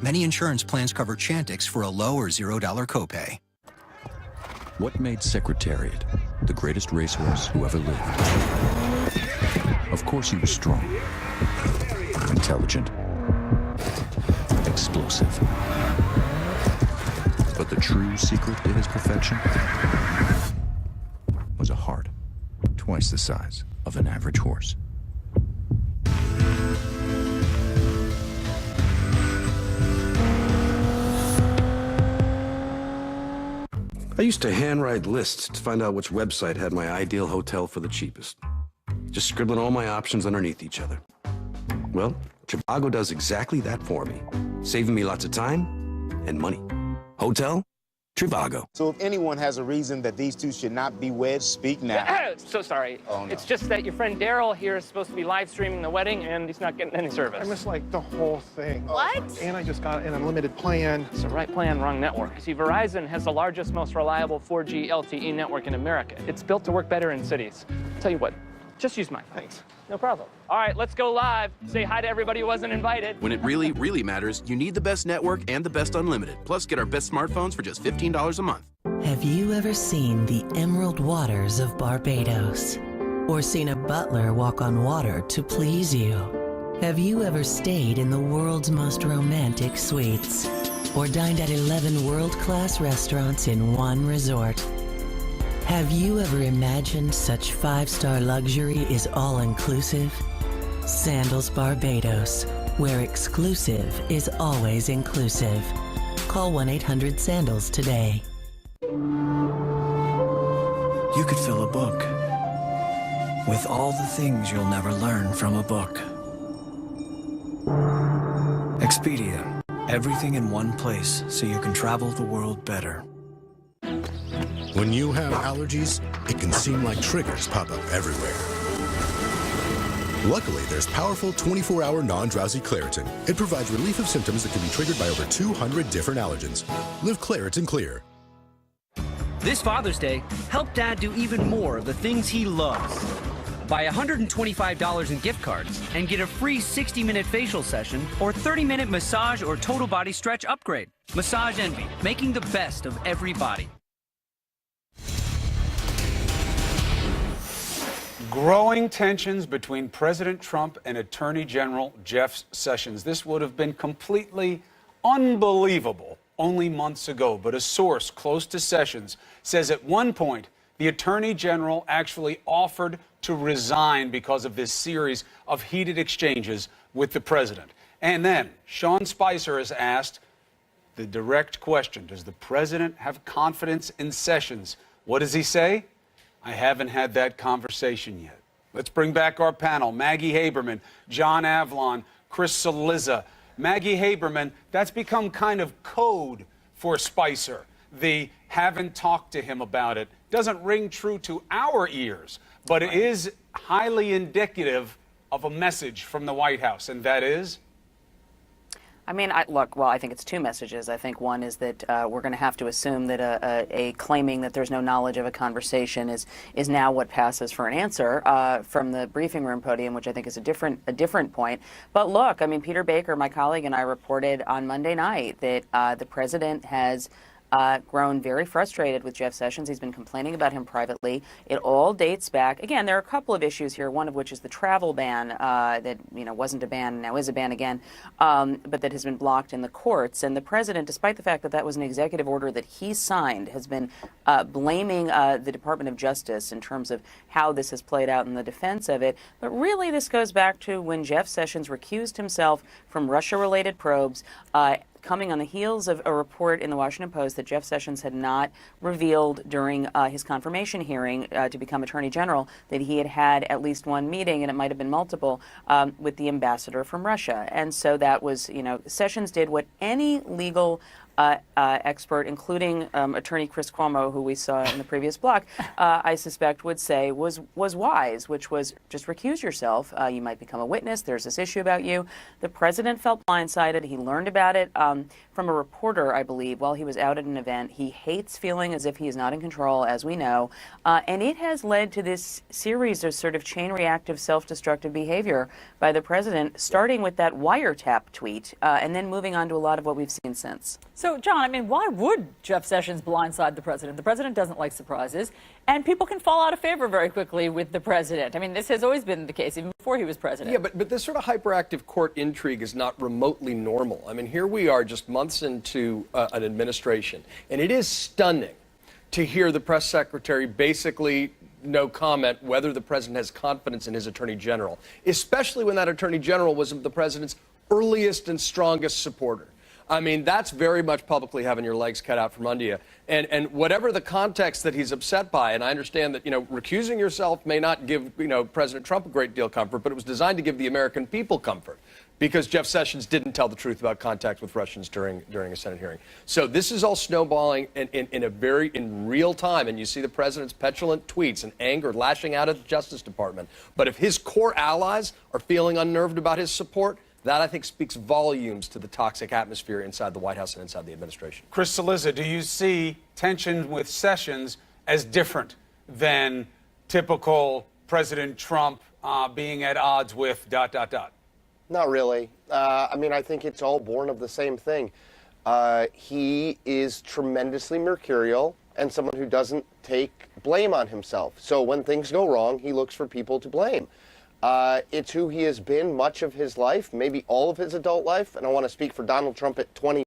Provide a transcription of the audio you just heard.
Many insurance plans cover Chantix for a low or $0 copay. What made Secretariat the greatest racehorse who ever lived? Of course he was strong, intelligent, explosive. But the true secret to his perfection was a heart twice the size of an average horse. I used to handwrite lists to find out which website had my ideal hotel for the cheapest. Just scribbling all my options underneath each other. Well, Trivago does exactly that for me, saving me lots of time and money. Hotel? Trivago. So if anyone has a reason that these two should not be wed, speak now. So sorry. Oh, no. It's just that your friend Daryl here is supposed to be live streaming the wedding, and he's not getting any service. I missed, like, the whole thing. What? And I just got an unlimited plan. It's the right plan, wrong network. See, Verizon has the largest, most reliable 4G LTE network in America. It's built to work better in cities. Tell you what, just use mine. Thanks. No problem. All right, let's go live. Say hi to everybody who wasn't invited. When it really, really matters, you need the best network and the best unlimited. Plus, get our best smartphones for just $15 a month. Have you ever seen the emerald waters of Barbados? Or seen a butler walk on water to please you? Have you ever stayed in the world's most romantic suites? Or dined at 11 world-class restaurants in one resort? Have you ever imagined such 5-star luxury is all-inclusive? Sandals Barbados, where exclusive is always inclusive. Call 1-800-SANDALS today. You could fill a book with all the things you'll never learn from a book. Expedia, everything in one place so you can travel the world better. When you have allergies, it can seem like triggers pop up everywhere. Luckily, there's powerful 24-hour non-drowsy Claritin. It provides relief of symptoms that can be triggered by over 200 different allergens. Live Claritin Clear. This Father's Day, help Dad do even more of the things he loves. Buy $125 in gift cards and get a free 60-minute facial session or 30-minute massage or total body stretch upgrade. Massage Envy, making the best of every body. Growing tensions between President Trump and Attorney General Jeff Sessions. This would have been completely unbelievable only months ago, but a source close to Sessions says at one point the Attorney General actually offered to resign because of this series of heated exchanges with the president. And then Sean Spicer has asked the direct question, does the president have confidence in Sessions? What does he say? I haven't had that conversation yet. Let's bring back our panel. Maggie Haberman, John Avlon, Chris Saliza. Maggie Haberman, that's become kind of code for Spicer. The haven't talked to him about it doesn't ring true to our ears, but it is highly indicative of a message from the White House, and that is? I mean, I think it's two messages. I think one is that we're going to have to assume that a claiming that there's no knowledge of a conversation is now what passes for an answer from the briefing room podium, which I think is a different point. But look, I mean, Peter Baker, my colleague, and I reported on Monday night that the president has grown very frustrated with Jeff Sessions. He's been complaining about him privately. It all dates back. Again, there are a couple of issues here, one of which is the travel ban that wasn't a ban, now is a ban again, but that has been blocked in the courts. And the president, despite the fact that that was an executive order that he signed, has been blaming the Department of Justice in terms of how this has played out in the defense of it. But really, this goes back to when Jeff Sessions recused himself from Russia-related probes, coming on the heels of a report in the Washington Post that Jeff Sessions had not revealed during his confirmation hearing to become Attorney General, that he had at least one meeting, and it might have been multiple, with the ambassador from Russia. And so that was, Sessions did what any legal expert, including attorney Chris Cuomo, who we saw in the previous block, I suspect would say was wise, which was just recuse yourself. You might become a witness. There's this issue about you. The president felt blindsided. He learned about it from a reporter, I believe, while he was out at an event. He hates feeling as if he is not in control, as we know. And it has led to this series of sort of chain reactive self-destructive behavior by the president, starting with that wiretap tweet and then moving on to a lot of what we've seen since. So, John, I mean, why would Jeff Sessions blindside the president? The president doesn't like surprises, and people can fall out of favor very quickly with the president. I mean, this has always been the case, even before he was president. Yeah, but this sort of hyperactive court intrigue is not remotely normal. I mean, here we are just months into an administration, and it is stunning to hear the press secretary basically no comment whether the president has confidence in his attorney general, especially when that attorney general was the president's earliest and strongest supporter. I mean, that's very much publicly having your legs cut out from under you. And whatever the context that he's upset by, and I understand that, recusing yourself may not give, President Trump a great deal of comfort, but it was designed to give the American people comfort because Jeff Sessions didn't tell the truth about contact with Russians during a Senate hearing. So this is all snowballing in real time, and you see the president's petulant tweets and anger lashing out at the Justice Department. But if his core allies are feeling unnerved about his support, that, I think, speaks volumes to the toxic atmosphere inside the White House and inside the administration. Chris Cillizza, do you see tension with Sessions as different than typical President Trump being at odds with ... Not really. I mean, I think it's all born of the same thing. He is tremendously mercurial and someone who doesn't take blame on himself. So when things go wrong, he looks for people to blame. It's who he has been much of his life, maybe all of his adult life. And I want to speak for Donald Trump at 20.